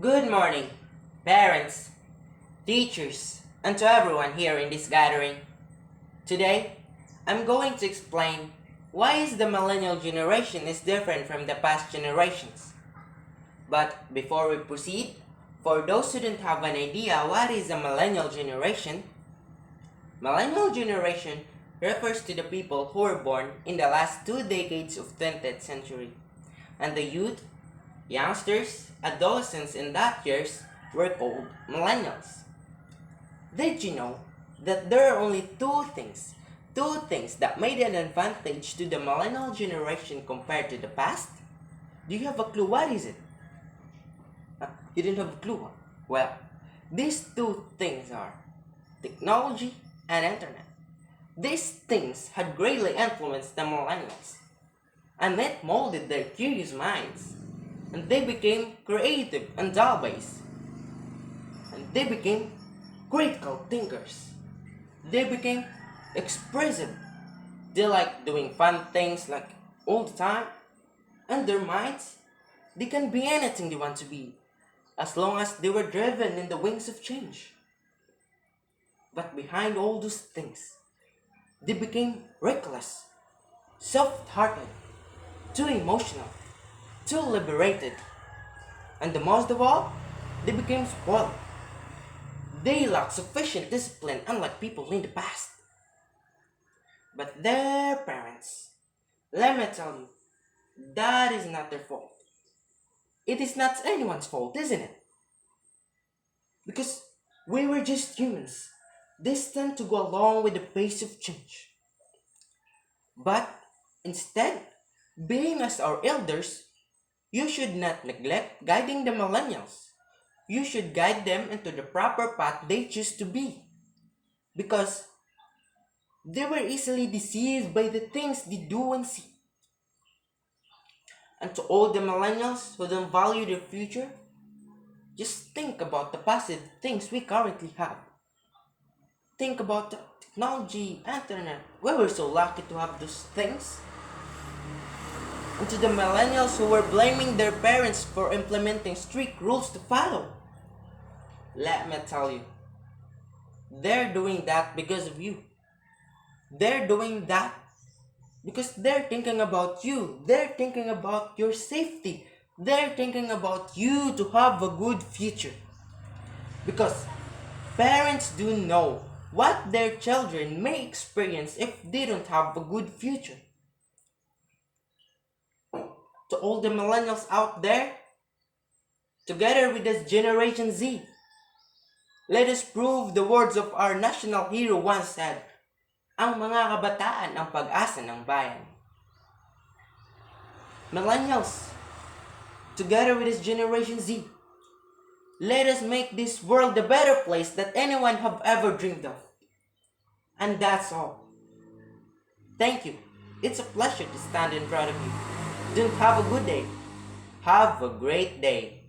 Good morning, parents, teachers, and to everyone here in this gathering. Today, I'm going to explain why is the millennial generation is different from the past generations. But before we proceed, for those who don't have an idea what is a millennial generation refers to the people who were born in the last 2 decades of 20th century, and the youth, youngsters, adolescents in that years were called millennials. Did you know that there are only two things that made an advantage to the millennial generation compared to the past? Do you have a clue what is it? You didn't have a clue? Well, these two things are technology and internet. These things had greatly influenced the millennials, and it molded their curious minds, and they became creative and dull-based, and they became critical thinkers. They became expressive. They like doing fun things like all the time, and their minds, they can be anything they want to be, as long as they were driven in the wings of change. But behind all those things, they became reckless, soft-hearted, too emotional, too liberated, and the most of all, they became spoiled. They lacked sufficient discipline, unlike people in the past. But their parents, let me tell you, that is not their fault. It is not anyone's fault, isn't it? Because we were just humans, destined to go along with the pace of change. But instead, being as our elders, you should not neglect guiding the millennials. You should guide them into the proper path they choose to be. Because they were easily deceived by the things they do and see. And to all the millennials who don't value their future, just think about the positive things we currently have. Think about the technology, internet. We were so lucky to have those things. And to the millennials who were blaming their parents for implementing strict rules to follow, let me tell you, they're doing that because of you. They're doing that because they're thinking about you. They're thinking about your safety. They're thinking about you to have a good future. Because parents do know what their children may experience if they don't have a good future. To all the millennials out there, together with this Generation Z, let us prove the words of our national hero once said, ang mga kabataan ang pag-asa ng bayan. Millennials, together with this Generation Z, let us make this world a better place that anyone have ever dreamed of. And that's all. Thank you. It's a pleasure to stand in front of you. Don't have a good day. Have a great day.